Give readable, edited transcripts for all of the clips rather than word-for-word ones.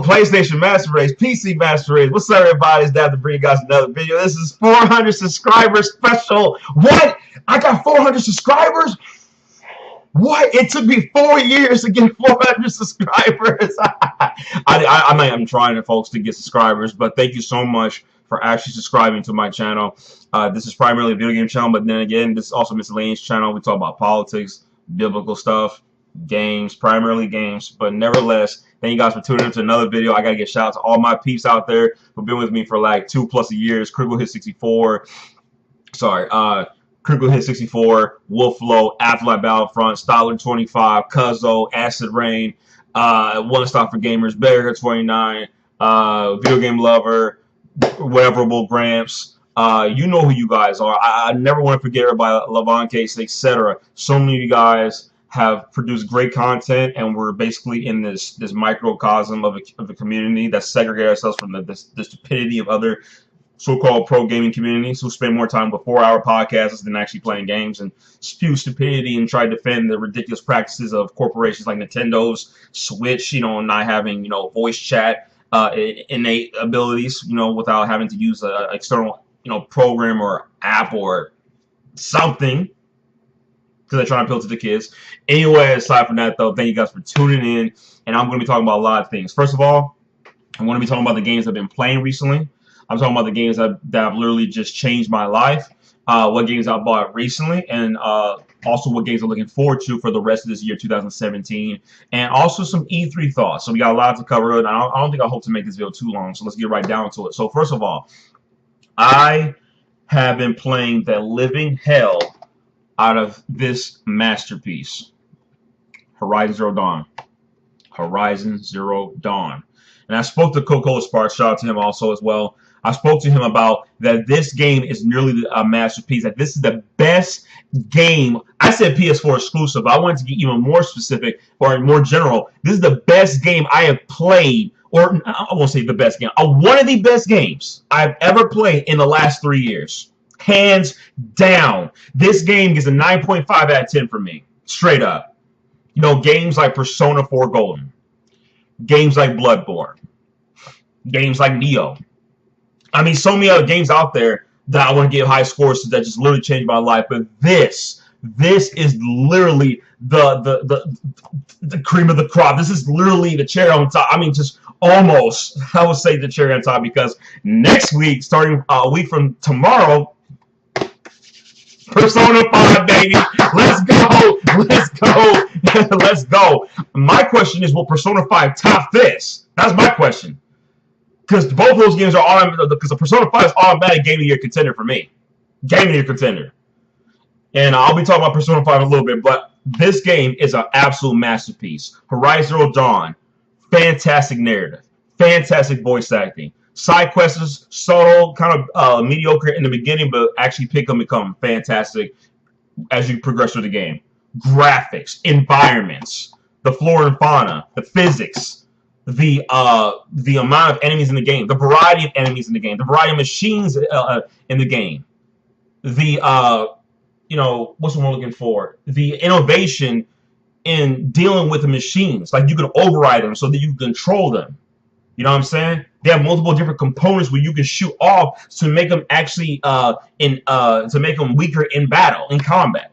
Oh, PlayStation Master Race, PC Master Race. What's up, everybody? It's Dad to bring you guys another video. This is 400 subscribers special. What? I got 400 subscribers? What? It took me 4 years to get 400 subscribers. I'm trying, folks, to get subscribers, but thank you so much for actually subscribing to my channel. This is primarily a video game channel, but then again, this is also a miscellaneous channel. We talk about politics, biblical stuff, games, primarily games, but nevertheless, thank you guys for tuning in to another video. I gotta get shout out to all my peeps out there who've been with me for like 2+ years. Critical Hit 64, Critical Hit 64, Wolflow, Afterlife Battlefront, Stoller 25, Cuzzo, Acid Rain, One Stop for Gamers, Barrier 29, Video Game Lover, Whateverable Gramps. You know who you guys are. I never want to forget everybody, Levon Case, etc. So many of you guys have produced great content, and we're basically in this microcosm of a community that segregates ourselves from the stupidity of other so-called pro gaming communities who spend more time with 4-hour podcasts than actually playing games and spew stupidity and try to defend the ridiculous practices of corporations like Nintendo's Switch, not having, voice chat, innate abilities, without having to use an external, program or app or something, because they're trying to appeal to the kids. Anyway, aside from that, though, thank you guys for tuning in, and I'm going to be talking about a lot of things. First of all, I'm going to be talking about the games I've been playing recently. I'm talking about the games that have literally just changed my life, what games I bought recently, and also what games I'm looking forward to for the rest of this year, 2017, and also some E3 thoughts. So we got a lot to cover, and I don't think I hope to make this video too long, so let's get right down to it. So first of all, I have been playing the living hell out of this masterpiece, Horizon Zero Dawn. Horizon Zero Dawn. And I spoke to Coca-Cola Sparks, shout out to him also as well. I spoke to him about that this game is nearly a masterpiece, that this is the best game. I said PS4 exclusive, but I wanted to get even more specific or more general. This is the best game I have played, or I won't say the best game, one of the best games I've ever played in the last 3 years. Hands down. This game gets a 9.5 out of 10 for me. Straight up. Games like Persona 4 Golden. Games like Bloodborne. Games like Neo. I mean, so many other games out there that I want to give high scores to that just literally changed my life. But this is literally the cream of the crop. This is literally the cherry on top. I mean, just almost, I would say the cherry on top, because next week, starting a week from tomorrow, Persona 5, baby. Let's go. Let's go. Let's go. My question is, will Persona 5 top this? That's my question. Because both of those games are automatic, because the Persona 5 is automatic Game of the Year contender for me. Game of the Year contender. And I'll be talking about Persona 5 in a little bit, but this game is an absolute masterpiece. Horizon Zero Dawn, fantastic narrative, fantastic voice acting. Side quests, subtle, kind of mediocre in the beginning, but actually become fantastic as you progress through the game. Graphics, environments, the flora and fauna, the physics, the amount of enemies in the game, the variety of enemies in the game, the variety of machines in the game, the what's the one looking for? The innovation in dealing with the machines, like you can override them so that you can control them. You know what I'm saying? They have multiple different components where you can shoot off to make them actually to make them weaker in battle, in combat.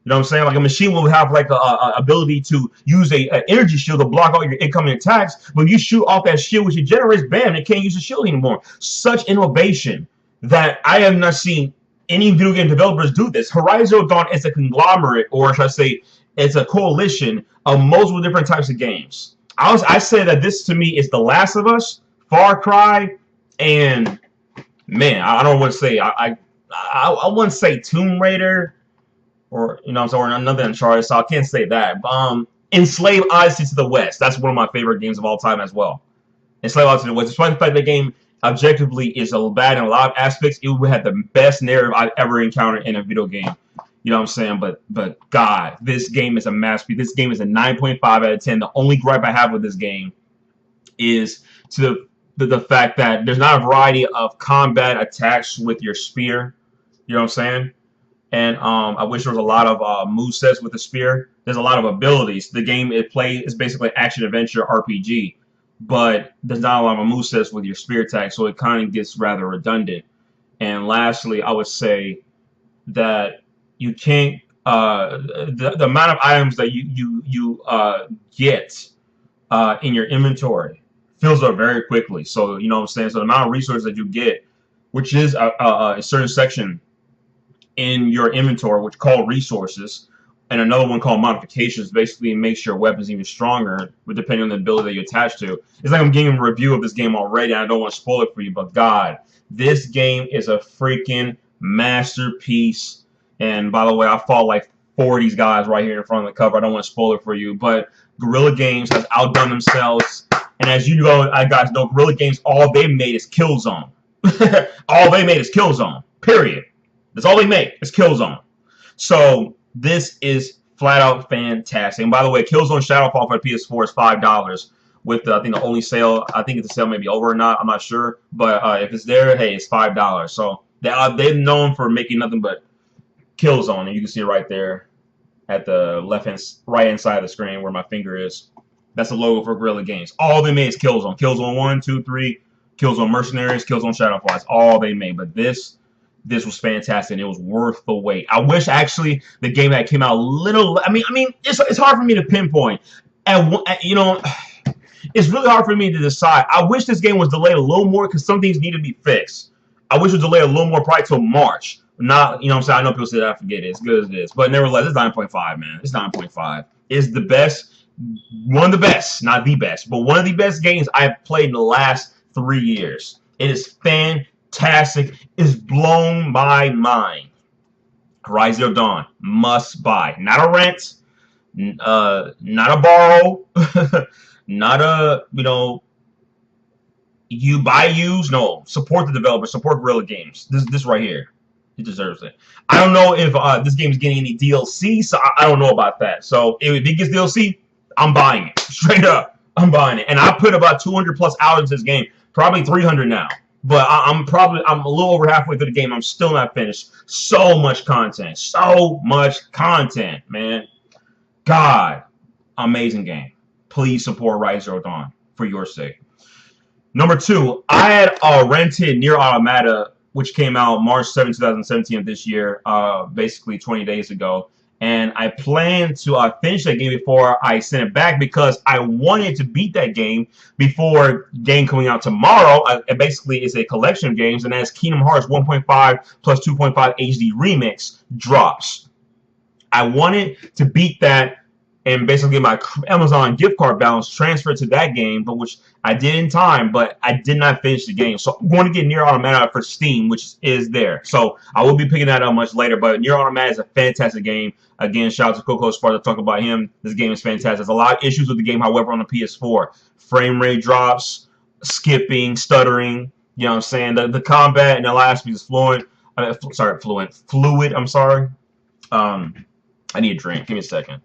You know what I'm saying? Like a machine will have like a ability to use a energy shield to block all your incoming attacks. When you shoot off that shield, which it generates, bam, it can't use the shield anymore. Such innovation that I have not seen any video game developers do this. Horizon Zero Dawn is a conglomerate, or should I say, it's a coalition of multiple different types of games. I say that this to me is The Last of Us, Far Cry, and man, I don't know what to say. I wouldn't say Tomb Raider, or or another Uncharted, so I can't say that. Enslaved Odyssey to the West. That's one of my favorite games of all time as well. Enslaved Odyssey to the West. Despite the fact that the game objectively is bad in a lot of aspects, it would have the best narrative I've ever encountered in a video game. You know what I'm saying? But God, this game is a masterpiece. This game is a 9.5 out of 10. The only gripe I have with this game is to the fact that there's not a variety of combat attacks with your spear. You know what I'm saying? And I wish there was a lot of movesets with the spear. There's a lot of abilities. The game is basically action adventure RPG. but there's not a lot of movesets with your spear attack, so it kind of gets rather redundant. And lastly, I would say that you can't the amount of items that you get in your inventory fills up very quickly. So you know what I'm saying. So the amount of resources that you get, which is a certain section in your inventory, which called resources, and another one called modifications, basically makes your weapons even stronger, depending on the ability that you attach to. It's like I'm giving a review of this game already, and I don't want to spoil it for you, but God, this game is a freaking masterpiece. And by the way, I fought like 4 of these guys right here in front of the cover. I don't want to spoil it for you, but Guerrilla Games has outdone themselves. And as you know, I guys know, Guerrilla Games, all they made is Killzone. All they made is Killzone. Period. That's all they make is Killzone. So this is flat out fantastic. And by the way, Killzone Shadowfall for the PS4 is $5. With I think the only sale, I think the sale may be over or not. I'm not sure, but if it's there, hey, it's $5. So they're known for making nothing but Killzone, and you can see it right there at the right hand side of the screen where my finger is. That's the logo for Guerrilla Games. All they made is Killzone. Killzone 1, 2, 3, Killzone Mercenaries, Killzone Shadowfall. That's all they made. But this was fantastic, and it was worth the wait. I wish actually the game that came out a little. I mean, it's hard for me to pinpoint, and you know, it's really hard for me to decide. I wish this game was delayed a little more because some things need to be fixed. I wish it was delayed a little more, probably till March. Not, you know what I'm saying? I know people say that I forget it. It's good as it is. But nevertheless, it's 9.5, man. It's 9.5. It's the best, one of the best, not the best, but one of the best games I've played in the last 3 years. It is fantastic. It's blown my mind. Rise Zero Dawn, must buy. Not a rent, not a borrow, not a, you know, you buy used. No, support the developer, support Guerrilla Games. This right here. He deserves it. I don't know if this game is getting any DLC, so I don't know about that. So if it gets DLC, I'm buying it. Straight up, I'm buying it. And I put about 200 plus hours into this game, probably 300 now. But I'm a little over halfway through the game. I'm still not finished. So much content, man. God, amazing game. Please support Rise Zero Dawn for your sake. Number 2, I had rented Nier Automata, which came out March 7, 2017 of this year, basically 20 days ago. And I planned to finish that game before I sent it back because I wanted to beat that game before game coming out tomorrow. It basically is a collection of games, and as Kingdom Hearts 1.5 plus 2.5 HD Remix drops. I wanted to beat that and basically get my Amazon gift card balance transferred to that game, but which I did in time, but I did not finish the game. So I'm going to get Nier Automata for Steam, which is there. So I will be picking that up much later, but Nier Automata is a fantastic game. Again, shout out to Coco Sparta to talk about him. This game is fantastic. There's a lot of issues with the game, however, on the PS4. Frame rate drops, skipping, stuttering, you know what I'm saying? The combat and the last piece is fluid. Fluid, I'm sorry. I need a drink. Give me a second.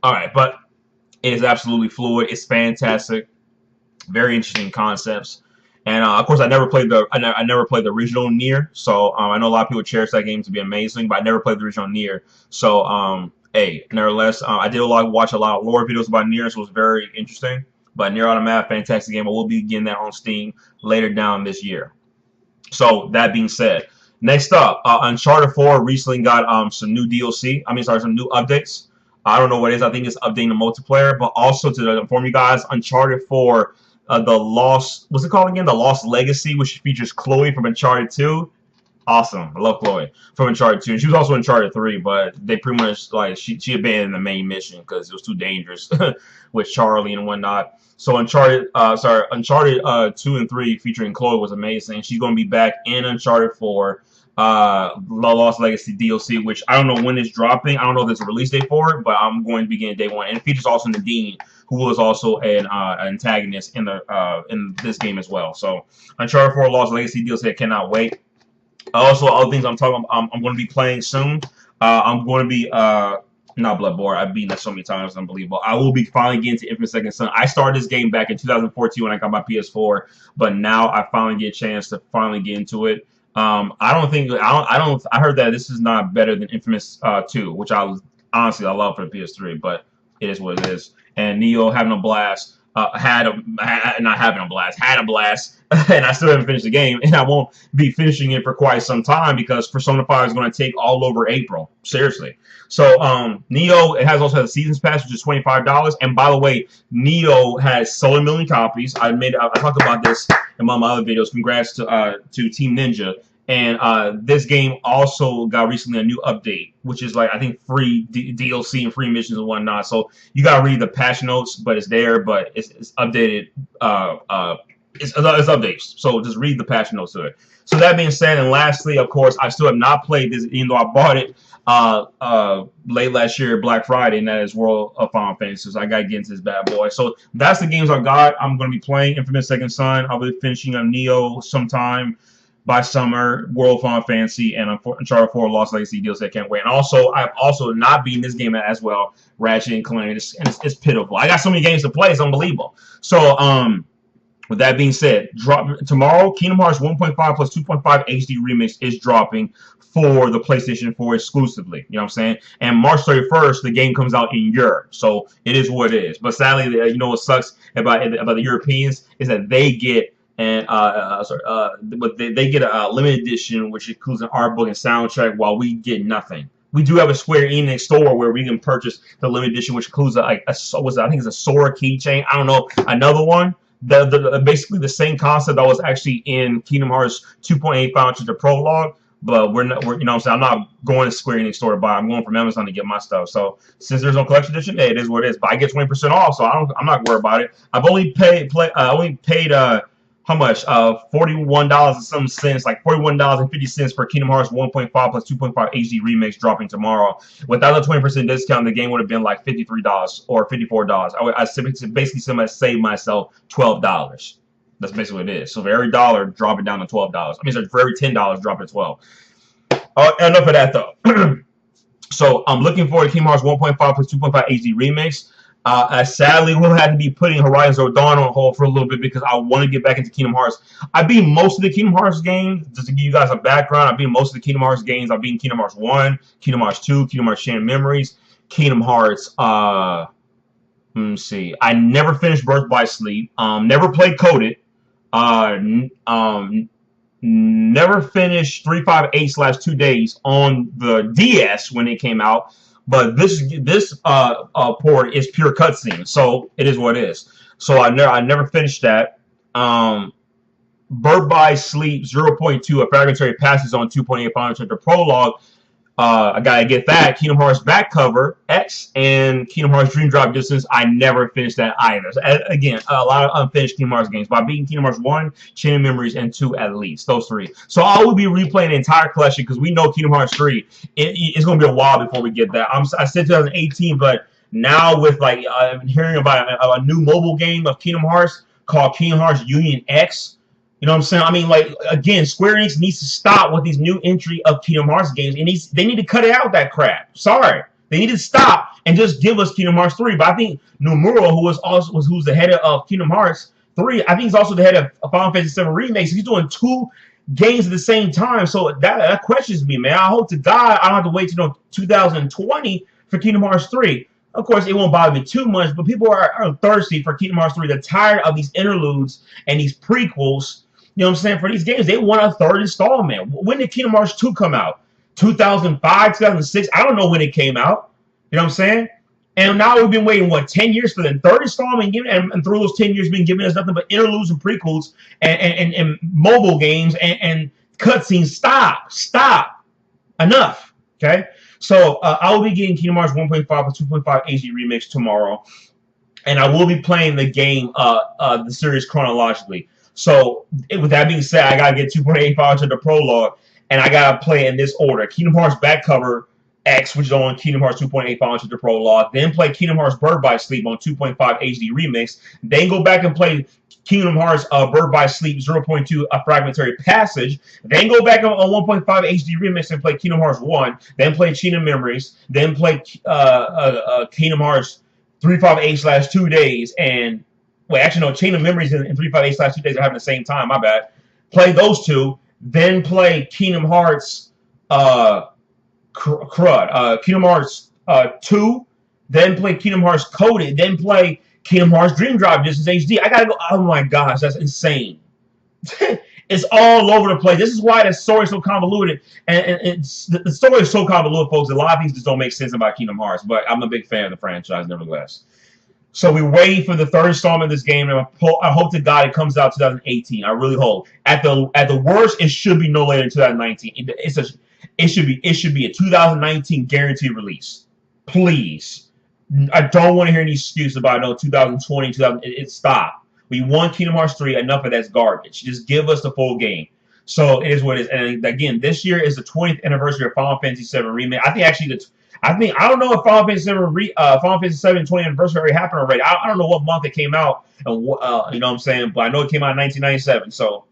All right, but it is absolutely fluid. It's fantastic. Very interesting concepts. And of course, I never played the original Nier, so I know a lot of people cherish that game to be amazing, but I never played the original Nier. So hey, nevertheless, I did watch a lot of lore videos about Nier, so it was very interesting. But Nier Automata, fantastic game. I will be getting that on Steam later down this year. So that being said, next up, Uncharted 4 recently got some new DLC. Some new updates. I don't know what it is. I think it's updating the multiplayer, but also to inform you guys, Uncharted 4, the Lost, what's it called again? The Lost Legacy, which features Chloe from Uncharted 2. Awesome. I love Chloe from Uncharted 2. And she was also in Uncharted 3, but they pretty much, like, she abandoned the main mission because it was too dangerous with Charlie and whatnot. So Uncharted 2 and 3 featuring Chloe was amazing. She's going to be back in Uncharted 4. The Lost Legacy DLC, which I don't know when it's dropping. I don't know if there's a release date for it, but I'm going to begin day one. And it features also Nadine, who was also an antagonist in in this game as well. So Uncharted 4 Lost Legacy DLC, I cannot wait. Also, other things I'm going to be playing soon. I'm going to be not Bloodborne. I've beaten that so many times, it's unbelievable. I will be finally getting to Infamous Second Son. I started this game back in 2014 when I got my PS4, but now I finally get a chance to finally get into it. I heard that this is not better than Infamous 2, which I love for the PS3, but It is what it is. And Neo having a blast. Not having a blast, had a blast, and I still haven't finished the game, and I won't be finishing it for quite some time because Persona 5 is going to take all over April. Seriously. So, Neo, it has also has a Seasons Pass, which is $25. And by the way, Neo has sold 1 million copies. I talked about this in one of my other videos. Congrats to Team Ninja. And this game also got recently a new update, which is like, I think, free DLC and free missions and whatnot. So you got to read the patch notes, but it's there, but it's updated. It's updates. So just read the patch notes to it. So that being said, and lastly, of course, I still have not played this, even though I bought it late last year, Black Friday, and that is World of Final Fantasy. So I got to get into this bad boy. So that's the games I got. I'm going to be playing Infamous Second Son. I'll be finishing on Neo sometime by summer, World of Final Fantasy, and Uncharted 4 Lost Legacy DLC. I can't wait. And also, I've also not beaten this game as well, Ratchet and Clank. It's pitiful. I got so many games to play, it's unbelievable. So, with that being said, tomorrow, Kingdom Hearts 1.5 plus 2.5 HD Remix is dropping for the PlayStation 4 exclusively. You know what I'm saying? And March 31st, the game comes out in Europe. So, it is what it is. But sadly, you know what sucks about the Europeans is that they get but they get a limited edition, which includes an art book and soundtrack, while we get nothing. We do have a Square Enix store where we can purchase the limited edition, which includes I think it's a Sora keychain. I don't know, another one. Basically the same concept that was actually in Kingdom Hearts 2.8 Final Fantasy Prologue, but we're you know what I'm saying, I'm not going to Square Enix store to buy. I'm going from Amazon to get my stuff. So since there's no collection edition, hey, it is what it is. But I get 20% off, so I'm not worried about it. I've only paid how much? $41 and some cents, like $41.50 for Kingdom Hearts 1.5 plus 2.5 HD Remix dropping tomorrow. Without a 20% discount, the game would have been like $53 or $54. I basically saved myself $12. That's basically what it is. So for every dollar, drop it down to $12. I mean, so for every $10, drop it to $12. Enough of that though. So I'm looking forward to Kingdom Hearts 1.5 plus 2.5 HD Remix. I sadly will have to be putting Horizon Zero Dawn on hold for a little bit because I want to get back into Kingdom Hearts. I beat most of the Kingdom Hearts games. Just to give you guys a background, I beat most of the Kingdom Hearts games. I've beaten Kingdom Hearts 1, Kingdom Hearts 2, Kingdom Hearts Chain of Memories, Kingdom Hearts, let me see. I never finished Birth by Sleep. Never played Coded. Never finished 358/2 Days on the DS when it came out. But this port is pure cutscene, so it is what it is. So I never finished that. Birth by Sleep 0.2, a fragmentary passage on 2.8 Final Chapter Prologue. I gotta get that. Kingdom Hearts back cover X and Kingdom Hearts Dream Drop Distance. I never finished that either. So, again, a lot of unfinished Kingdom Hearts games. But beating Kingdom Hearts 1, Chain of Memories, and 2 at least. Those 3. So I will be replaying the entire collection because we know Kingdom Hearts 3. It's gonna be a while before we get that. I said 2018, but now with like I'm hearing about a new mobile game of Kingdom Hearts called Kingdom Hearts Union X. You know what I'm saying? I mean, like, again, Square Enix needs to stop with these new entry of Kingdom Hearts games. They need to cut it out, that crap. Sorry. They need to stop and just give us Kingdom Hearts 3. But I think Nomura, who's the head of Kingdom Hearts 3, I think he's also the head of Final Fantasy 7 Remakes. He's doing 2 games at the same time. So that questions me, man. I hope to God I don't have to wait till 2020 for Kingdom Hearts 3. Of course, it won't bother me too much, but people are thirsty for Kingdom Hearts 3. They're tired of these interludes and these prequels. You know what I'm saying? For these games, they want a 3rd installment. When did Kingdom Hearts 2 come out? 2005, 2006? I don't know when it came out. You know what I'm saying? And now we've been waiting, what, 10 years for the 3rd installment? And through those 10 years, been giving us nothing but interludes and prequels and mobile games and cutscenes. Stop. Enough. Okay? So I will be getting Kingdom Hearts 1.5 or 2.5 HD Remix tomorrow. And I will be playing the game, the series chronologically. So, with that being said, I got to get 2.85 to the prologue, and I got to play in this order. Kingdom Hearts back cover X, which is on Kingdom Hearts 2.85 to the prologue. Then play Kingdom Hearts Birth by Sleep on 2.5 HD Remix. Then go back and play Kingdom Hearts Birth by Sleep 0.2, a fragmentary passage. Then go back on 1.5 HD Remix and play Kingdom Hearts 1. Then play Chain of Memories. Then play Kingdom Hearts 358/2 Days and... Wait, actually, no, Chain of Memories and 358/2 Days are having the same time. My bad. Play those 2. Then play Kingdom Hearts Kingdom Hearts 2. then play Kingdom Hearts Coded, then play Kingdom Hearts Dream Drop Distance HD. I gotta go. Oh my gosh, that's insane. It's all over the place. This is why the story is so convoluted, and the story is so convoluted, folks. A lot of things just don't make sense about Kingdom Hearts, but I'm a big fan of the franchise, nevertheless. So we're waiting for the third installment of this game, and I hope to God it comes out 2018. I really hope. At the worst, it should be no later than 2019. It should be a 2019 guaranteed release. Please, I don't want to hear any excuse about no 2020, 2000. Stop. We want Kingdom Hearts 3. Enough of that's garbage. Just give us the full game. So it is what it is. And again, this year is the 20th anniversary of Final Fantasy VII Remake. I think actually I don't know if Final Fantasy VII 20th anniversary already happened already. I don't know what month it came out, and you know what I'm saying, but I know it came out in 1997. So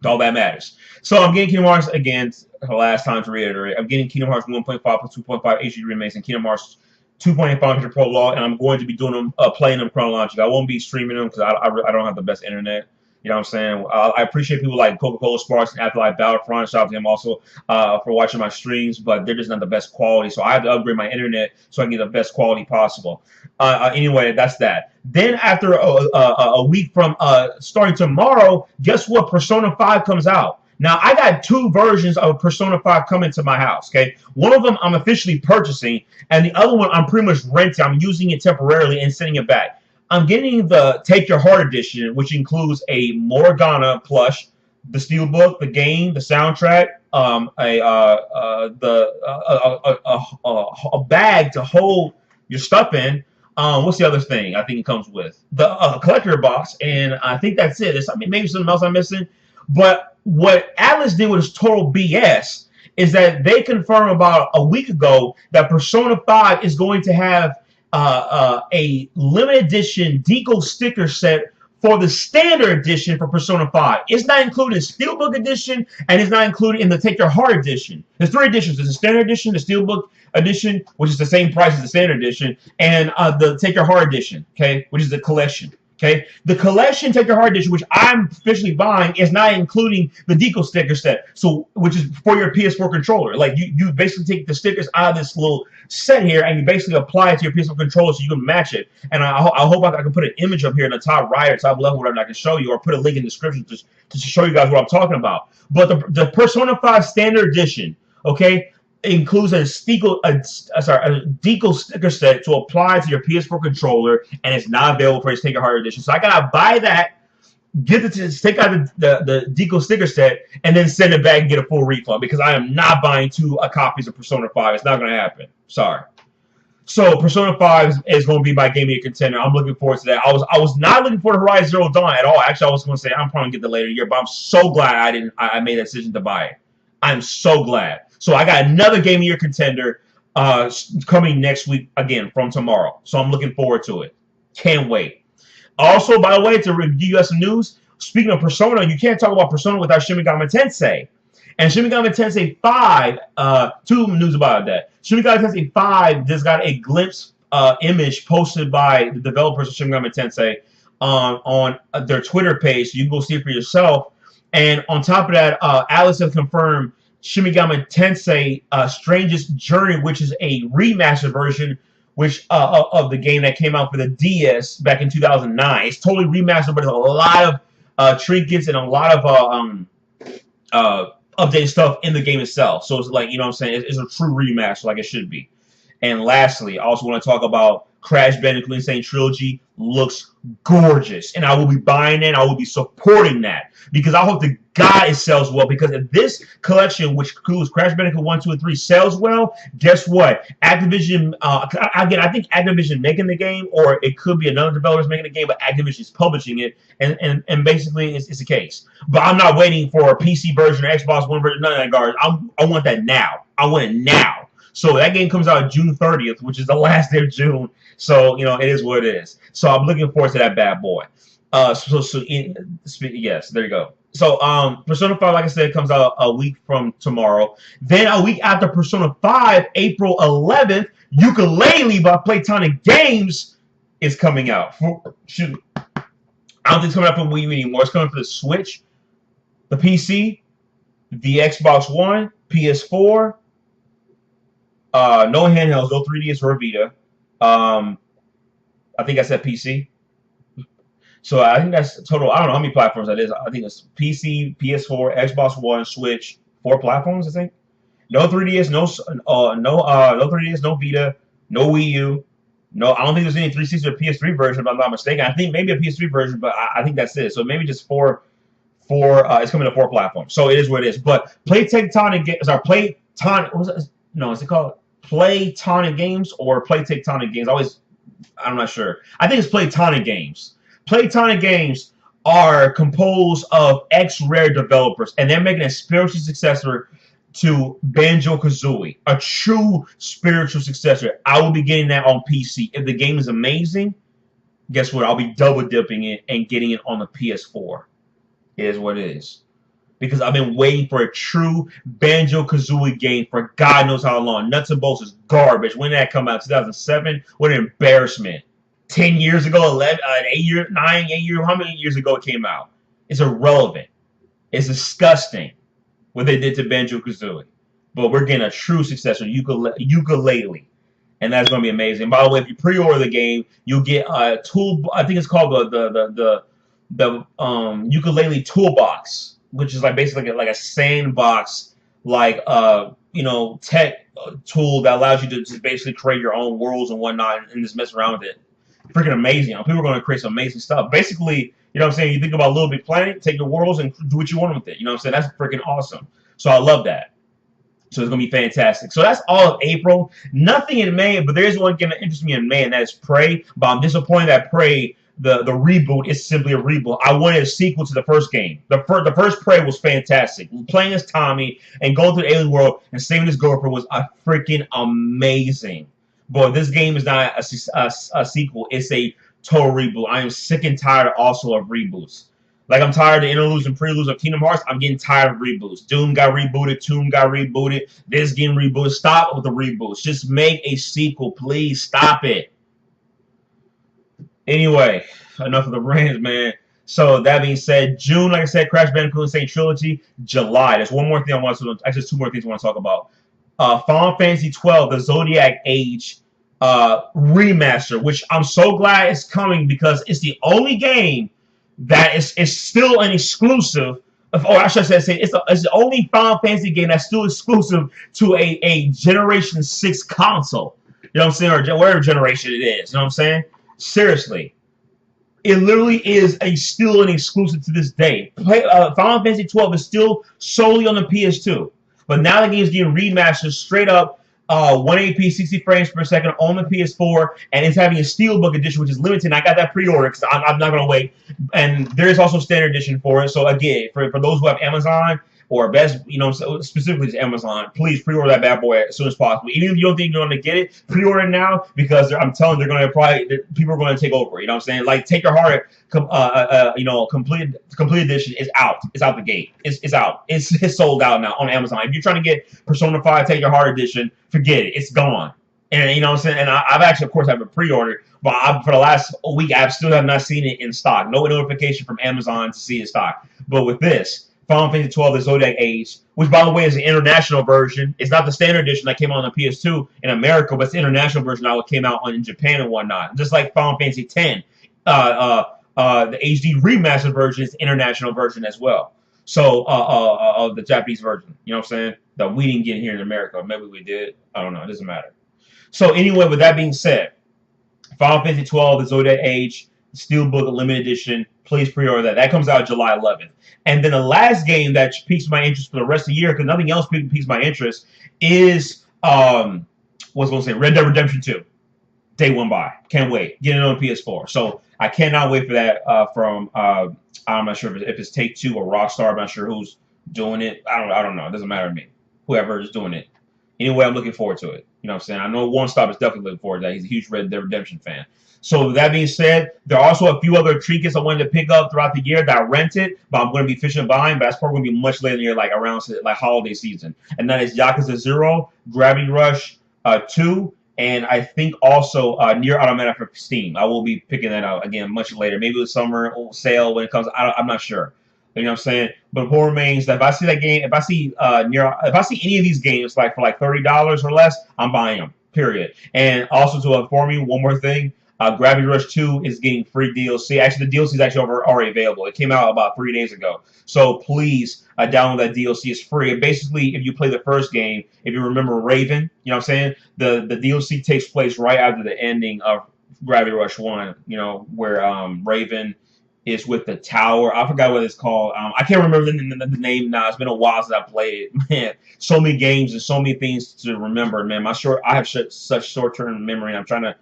all that matters. So I'm getting Kingdom Hearts again. For the last time to reiterate, I'm getting Kingdom Hearts 1.5 plus 2.5 HD remakes and Kingdom Hearts 2.5 Prologue, and I'm going to be doing them, playing them chronologically. I won't be streaming them because I don't have the best internet. You know what I'm saying? I appreciate people like Coca-Cola Sparks and Afterlife Battlefront. Shout out to him also for watching my streams, but they're just not the best quality. So I have to upgrade my internet so I can get the best quality possible. Anyway, that's that. Then after a week from starting tomorrow, guess what? Persona 5 comes out. Now, I got two versions of Persona 5 coming to my house, okay? One of them I'm officially purchasing, and the other one I'm pretty much renting. I'm using it temporarily and sending it back. I'm getting the Take Your Heart edition, which includes a Morgana plush, the steelbook, the game, the soundtrack, a bag to hold your stuff in. What's the other thing I think it comes with? The collector box, and I think that's it. Maybe something else I'm missing. But what Atlas did was total BS is that they confirmed about a week ago that Persona 5 is going to have a limited edition deco sticker set for the standard edition for Persona 5. It's not included in Steelbook edition, and it's not included in the Take Your Heart edition. There's three editions. There's the standard edition, the Steelbook edition, which is the same price as the standard edition, and the Take Your Heart edition, okay, which is the collection. Okay, the collection Take Your Heart edition, which I'm officially buying, is not including the deco sticker set. So, which is for your PS4 controller. Like you basically take the stickers out of this little set here, and you basically apply it to your PS4 controller so you can match it. And I hope I can put an image up here in the top right or top left, whatever I can show you, or put a link in the description to show you guys what I'm talking about. But the Persona 5 Standard Edition, okay, includes a deco sticker set to apply to your PS4 controller, and it's not available for its Take Your Heart edition. So I gotta buy that, take out the deco sticker set, and then send it back and get a full refund because I am not buying two copies of Persona 5. It's not gonna happen. Sorry. So Persona 5 is going to be my Game of the Year contender. I'm looking forward to that. I was not looking for the Horizon Zero Dawn at all. Actually, I was going to say I'm probably going to get the later year, but I'm so glad I made that decision to buy it. I'm so glad. So I got another Game of the Year contender coming next week again from tomorrow. So I'm looking forward to it. Can't wait. Also, by the way, to review you guys some news, speaking of Persona, you can't talk about Persona without Shin Megami Tensei. And Shin Megami Tensei 5, two news about that. Shin Megami Tensei 5 just got a glimpse image posted by the developers of Shin Megami Tensei on their Twitter page. So you can go see it for yourself. And on top of that, Alice has confirmed Shin Megami Tensei Strangest Journey, which is a remastered version of the game that came out for the DS back in 2009. It's totally remastered, but there's a lot of trinkets and a lot of updated stuff in the game itself. So it's like, you know what I'm saying, it's a true remaster like it should be. And lastly, I also want to talk about Crash Bandicoot Insane Trilogy. Looks gorgeous, and I will be buying it. I will be supporting that because I hope to God it sells well, because if this collection, which includes Crash Bandicoot 1, 2, and 3, sells well, guess what? Activision, again, I think Activision making the game, or it could be another developer's making the game, but Activision is publishing it, and basically it's the case. But I'm not waiting for a PC version or Xbox One version, none of that garbage. I want that now. I want it now. So that game comes out June 30th, which is the last day of June. So, you know, it is what it is. So I'm looking forward to that bad boy. Yes, there you go. So Persona 5, like I said, comes out a week from tomorrow. Then a week after Persona 5, April 11th, Yooka-Laylee by Playtonic Games is coming out. I don't think it's coming out for Wii U anymore. It's coming for the Switch, the PC, the Xbox One, PS4, no handhelds, no 3DS or Vita. Um, I think I said PC. So I think that's total. I don't know how many platforms that is. I think it's PC, PS4, Xbox One, Switch, 4 platforms. I think. No 3DS, no 3DS, no Vita, no Wii U. No, I don't think there's any 360 or PS3 version, if I'm not mistaken. I think maybe a PS3 version, but I think that's it. So maybe just four. It's coming to 4 platforms. So it is what it is. But Play Tectonic Games, or Play Tonic. No, is it called Play Tonic Games or Play Tectonic Games? I'm not sure. I think it's Playtonic Games. Playtonic Games are composed of ex-Rare developers, and they're making a spiritual successor to Banjo-Kazooie, a true spiritual successor. I will be getting that on PC. If the game is amazing, guess what? I'll be double dipping it and getting it on the PS4. It is what it is. Because I've been waiting for a true Banjo-Kazooie game for God knows how long. Nuts and Bolts is garbage. When did that come out? 2007? What an embarrassment. 10 years ago, 11, 8 years, 9, 8 years, how many years ago it came out? It's irrelevant. It's disgusting what they did to Banjo-Kazooie. But we're getting a true successor, Ukulele. And that's going to be amazing. By the way, if you pre-order the game, you'll get a tool. I think it's called the Ukulele Toolbox, which is like basically like a sandbox, like tech tool that allows you to just basically create your own worlds and whatnot and just mess around with it. Freaking amazing. People are going to create some amazing stuff. Basically, you know what I'm saying? You think about Little Big Planet, take your worlds and do what you want with it. You know what I'm saying? That's freaking awesome. So I love that. So it's going to be fantastic. So that's all of April. Nothing in May, but there is one game that interests me in May, and that is Prey. But I'm disappointed that Prey, the reboot, is simply a reboot. I wanted a sequel to the first game. The first Prey was fantastic. Playing as Tommy and going through the alien world and saving his girlfriend was a freaking amazing. Boy, this game is not a sequel. It's a total reboot. I am sick and tired also of reboots. Like, I'm tired of the interludes and preludes of Kingdom Hearts. I'm getting tired of reboots. Doom got rebooted. Tomb got rebooted. This getting rebooted. Stop with the reboots. Just make a sequel, please. Stop it. Anyway, enough of the rants, man. So, that being said, June, like I said, Crash Bandicoot Insane Trilogy. July, there's one more thing I want to – actually, there's 2 more things I want to talk about. Final Fantasy 12, the Zodiac Age remaster, which I'm so glad is coming because it's the only game that is still an exclusive. I should say it's the only Final Fantasy game that's still exclusive to a Generation 6 console. You know what I'm saying? Or whatever generation it is. You know what I'm saying? Seriously. It literally is still an exclusive to this day. Final Fantasy 12 is still solely on the PS2. But now the game is getting remastered straight up 180p, 60 frames per second on the PS4, and it's having a Steelbook edition, which is limited. And I got that pre-order because I'm not going to wait. And there is also standard edition for it. So again, for those who have Amazon or Best, specifically to Amazon, please pre-order that bad boy as soon as possible. Even if you don't think you're going to get it, pre-order it now because I'm telling you, people are going to take over. You know what I'm saying? Like, Take Your Heart, complete edition is out. It's out the gate. It's out. It's sold out now on Amazon. If you're trying to get Persona 5 Take Your Heart edition, forget it. It's gone. And you know what I'm saying? And I've actually, of course, have a pre-order, but for the last week, I still have not seen it in stock. No notification from Amazon to see it in stock. But with this, Final Fantasy 12, the Zodiac Age, which, by the way, is the international version. It's not the standard edition that came out on the PS2 in America, but it's the international version that came out in Japan and whatnot. Just like Final Fantasy 10, the HD remastered version is the international version as well. So, of the Japanese version. You know what I'm saying? That we didn't get here in America. Maybe we did. I don't know. It doesn't matter. So, anyway, with that being said, Final Fantasy 12, the Zodiac Age, Steelbook Limited Edition, please pre-order that. That comes out July 11th. And then the last game that piques my interest for the rest of the year, because nothing else piques my interest, is Red Dead Redemption 2. Day one buy. Can't wait. Get it on PS4. So I cannot wait for that from I'm not sure if it's Take-Two or Rockstar. I'm not sure who's doing it. I don't know. It doesn't matter to me. Whoever is doing it. Anyway, I'm looking forward to it. You know what I'm saying? I know One Stop is definitely looking forward to that. He's a huge Red Dead Redemption fan. So with that being said, there are also a few other trinkets I wanted to pick up throughout the year that I rented, but I'm going to be fishing and buying, but that's probably going to be much later in the year, like around like holiday season. And that is Yakuza 0, Gravity Rush 2, and I think also Nier Automata for Steam. I will be picking that out again much later. Maybe the summer sale when it comes. I'm not sure. You know what I'm saying? But the point remains that if I see that game, if I see any of these games like for like $30 or less, I'm buying them. period. And also to inform you, one more thing. Gravity Rush 2 is getting free DLC. Actually, the DLC is actually already available. It came out about 3 days ago. So please download that DLC. It's free. And basically, if you play the first game, if you remember Raven, you know what I'm saying? The DLC takes place right after the ending of Gravity Rush 1, you know, where Raven is with the tower. I forgot what it's called. I can't remember the name now. It's been a while since I played it. Man, so many games and so many things to remember, man. I have such short-term memory, and I'm trying to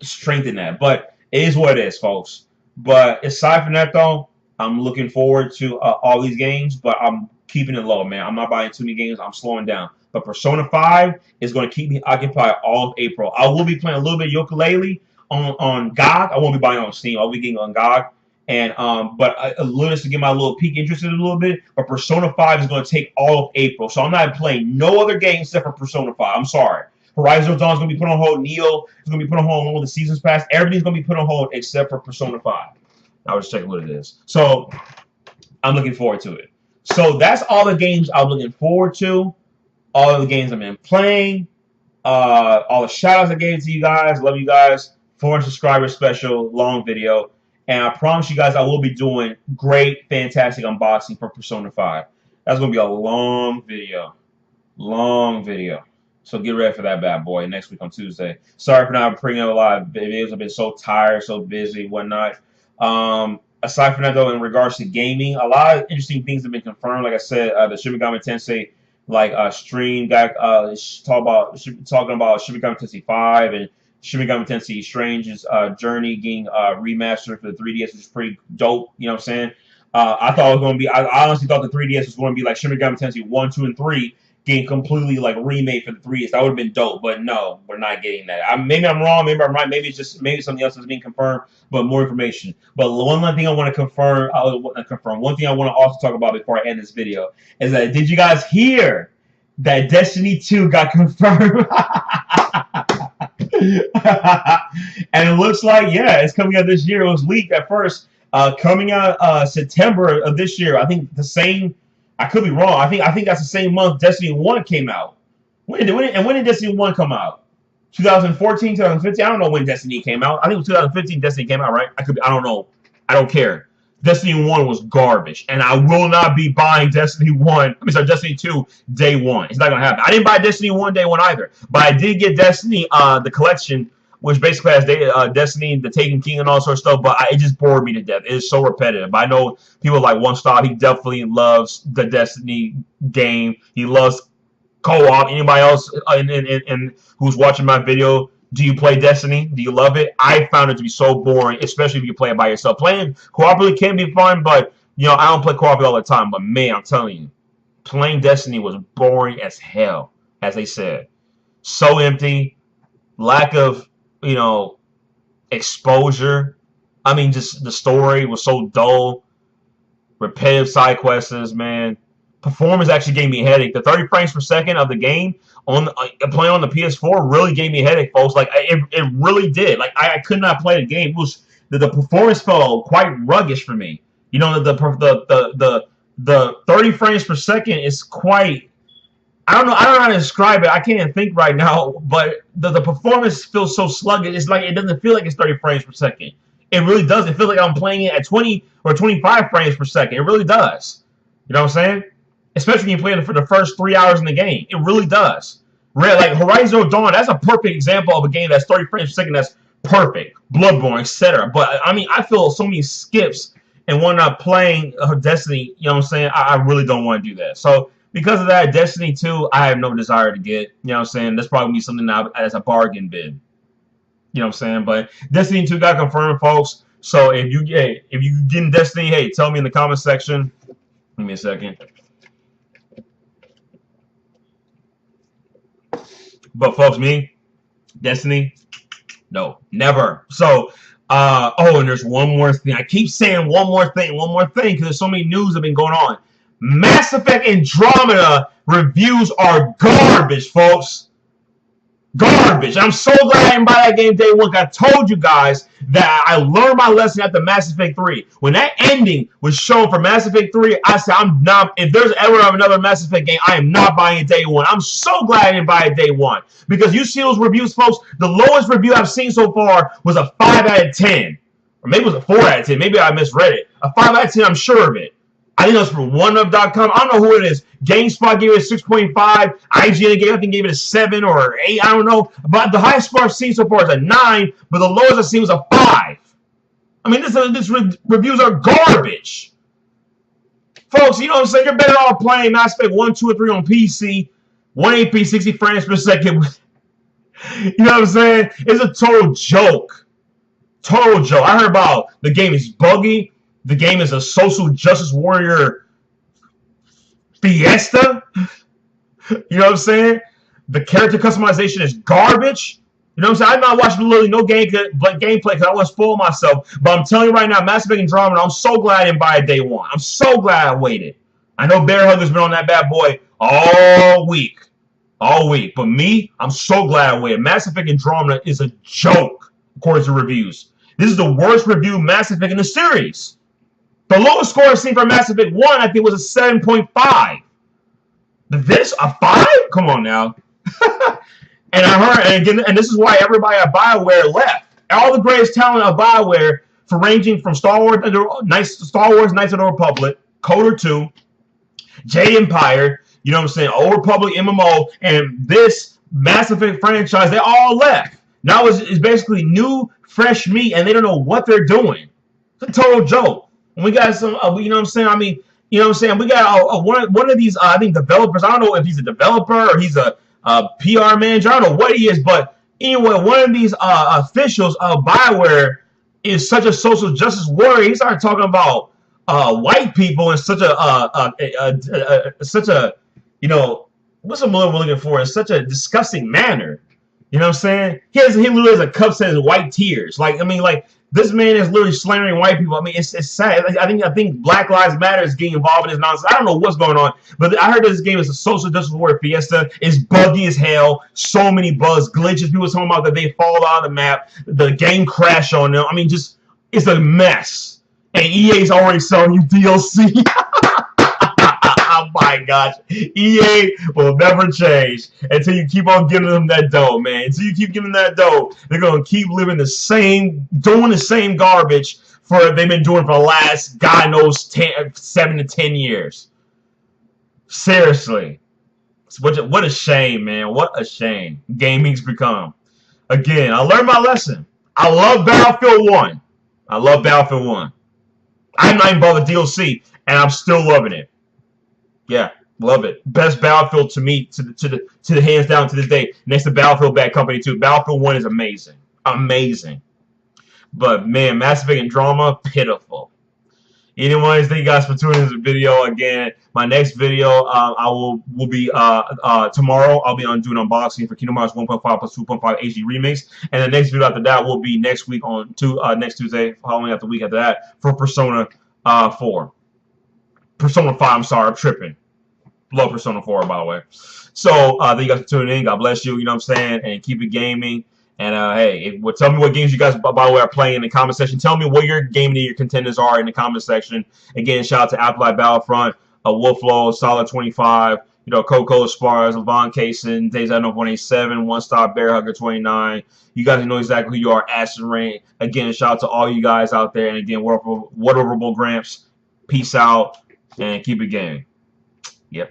strengthen that. But it is what it is, folks. But aside from that, though, I'm looking forward to all these games, but I'm keeping it low, man. I'm not buying too many games. I'm slowing down. But Persona 5 is going to keep me occupied all of April. I will be playing a little bit of ukulele on GOG. I won't be buying on Steam. I'll be getting on GOG. And but a little to get my little peak interested a little bit. But Persona 5 is going to take all of April. So I'm not playing no other games except for Persona 5. I'm sorry. Horizon Dawn is going to be put on hold. Neo is going to be put on hold along with the Seasons Pass. Everything's going to be put on hold except for Persona 5. I was checking what it is. So I'm looking forward to it. So that's all the games I'm looking forward to. All of the games I've been playing. All the shout outs I gave to you guys. Love you guys. 400 subscribers special, long video. And I promise you guys I will be doing great, fantastic unboxing for Persona 5. That's going to be a long video. Long video. So get ready for that bad boy next week on Tuesday. Sorry for not bringing up a lot of videos. I've been so tired, so busy, whatnot. Aside from that, though, in regards to gaming, a lot of interesting things have been confirmed. Like I said, the Shin Megami Tensei stream got talking about Shin Megami Tensei 5 and Shin Megami Tensei Strange's Journey getting remastered for the 3DS, which is pretty dope. You know what I'm saying? I thought it was going to be. I honestly thought the 3DS was going to be like Shin Megami Tensei 1, 2, and 3. Getting completely remade for the 3DS. That would have been dope, but no, we're not getting that. Maybe I'm wrong, maybe I'm right, maybe something else is being confirmed, but more information. But one thing I want to confirm, one thing I want to also talk about before I end this video is that did you guys hear that Destiny 2 got confirmed? And it looks like, yeah, it's coming out this year. It was leaked at first, coming out September of this year. I think the same. I could be wrong. I think that's the same month Destiny 1 came out. When did Destiny 1 come out? 2014, 2015? I don't know when Destiny came out. I think it was 2015 Destiny came out, right? I don't know. I don't care. Destiny 1 was garbage. And I will not be buying Destiny 2 day one. It's not going to happen. I didn't buy Destiny 1 day one either. But I did get Destiny, the collection, which basically has Destiny, the Taken King, and all sorts of stuff, but it just bored me to death. It is so repetitive. I know people like One Stop. He definitely loves the Destiny game. He loves co-op. Anybody else and who's watching my video, do you play Destiny? Do you love it? I found it to be so boring, especially if you play it by yourself. Playing cooperatively can be fun, but I don't play cooperatively all the time. But man, I'm telling you, playing Destiny was boring as hell, as they said. So empty, lack of exposure. I mean, just the story was so dull. Repetitive side quests, man. Performance actually gave me a headache. The 30 frames per second of the game playing on the PS4 really gave me a headache, folks. It really did. I could not play the game. It was the performance felt quite ruggish for me. The 30 frames per second is quite. I don't know how to describe it. I can't even think right now, but the performance feels so sluggish. It's like it doesn't feel like it's 30 frames per second. It really does. It feels like I'm playing it at 20 or 25 frames per second. It really does. You know what I'm saying? Especially when you play it for the first 3 hours in the game. It really does. Like Horizon Dawn, that's a perfect example of a game that's 30 frames per second. That's perfect. Bloodborne, etc. But I mean, I feel so many skips and when I'm playing Destiny. You know what I'm saying? I really don't want to do that. So. Because of that, Destiny 2, I have no desire to get. You know what I'm saying? That's probably something as a bargain bid. You know what I'm saying? But Destiny 2 got confirmed, folks. So if you get in Destiny, hey, tell me in the comment section. Give me a second. But folks, me, Destiny, no, never. So, and there's one more thing. I keep saying one more thing, because there's so many news have been going on. Mass Effect Andromeda reviews are garbage, folks. Garbage. I'm so glad I didn't buy that game day one. I told you guys that I learned my lesson after Mass Effect 3. When that ending was shown for Mass Effect 3, I said, I'm not, if there's ever another Mass Effect game, I am not buying it day one. I'm so glad I didn't buy it day one. Because you see those reviews, folks, the lowest review I've seen so far was a 5 out of 10. Or maybe it was a 4 out of 10. Maybe I misread it. A 5 out of 10, I'm sure of it. I think that's from OneUp.com. I don't know who it is. GameSpot gave it a 6.5. IGN gave it a 7 or 8. I don't know. But the highest score I've seen so far is a 9. But the lowest I've seen was a 5. I mean, this reviews are garbage. Folks, you know what I'm saying? You're better off playing Mass Effect 1, 2, and 3 on PC. 180p, 60 frames per second. You know what I'm saying? It's a total joke. Total joke. I heard about the game is buggy. The game is a social justice warrior fiesta. You know what I'm saying? The character customization is garbage. You know what I'm saying? I've not watched literally no gameplay because I want to spoil myself. But I'm telling you right now, Mass Effect Andromeda, I'm so glad I didn't buy it day one. I'm so glad I waited. I know Bear Hugger's been on that bad boy all week. All week. But me, I'm so glad I waited. Mass Effect Andromeda is a joke, according to reviews. This is the worst reviewed Mass Effect in the series. The lowest score I've seen for Mass Effect 1, I think, was a 7.5. This, a 5? Come on now. And I heard, and again, and this is why everybody at BioWare left. All the greatest talent of BioWare, for ranging from Star Wars Knights of the Republic, Coder 2, Jade Empire, you know what I'm saying, Old Republic MMO, and this Mass Effect franchise, they all left. Now it's basically new, fresh meat, and they don't know what they're doing. It's a total joke. And we got some, you know what I'm saying? I mean, you know what I'm saying? We got one of these, I think, developers. I don't know if he's a developer or he's a PR manager. I don't know what he is, but anyway, one of these officials of BioWare is such a social justice warrior. He started talking about white people in such a, you know, what's the word we're looking for? In such a disgusting manner. You know what I'm saying? He literally has a cup set of white tears. Like, I mean, like, this man is literally slandering white people. I mean, it's sad. Like, I think Black Lives Matter is getting involved in this nonsense. I don't know what's going on, but I heard this game is a social justice warrior fiesta. It's buggy as hell. So many bugs, glitches. People talking about that they fall out of the map. The game crashed on them. I mean, just it's a mess. And EA's already selling you DLC. Oh my gosh. EA will never change until you keep on giving them that dough, man. Until you keep giving them that dough, they're going to keep doing the same garbage they've been doing for the last, God knows, 7 to 10 years. Seriously. What a shame, man. What a shame gaming's become. Again, I learned my lesson. I love Battlefield 1. I love Battlefield 1. I'm not even bought the DLC, and I'm still loving it. Yeah, love it. Best Battlefield to me, to the hands down to this day. Next to Battlefield Bad Company 2. Battlefield 1 is amazing. Amazing. But man, Mass Effect Andromeda, pitiful. Anyways, thank you guys for tuning in to this video again. My next video, I will be tomorrow. I'll be doing unboxing for Kingdom Hearts 1.5 plus 2.5 HD remix, and the next video after that will be next week on next Tuesday, following after the week after that for Persona 4. Persona 5. I'm sorry, I'm tripping. Love Persona 4, by the way. So thank you guys for tuning in. God bless you. You know what I'm saying, and keep it gaming. And hey, tell me what games you guys, by the way, are playing in the comment section. Tell me what your game of the year contenders are in the comment section. Again, shout out to Afterlife Battlefront, Wolflow, Solid 25, you know, Coco Spars, Levon Kaysen, Days Out of 187, One Stop Bear Hugger 29. You guys know exactly who you are. Acid Rain. Again, shout out to all you guys out there. And again, Waterable Gramps. Peace out and keep it gaming. Yep.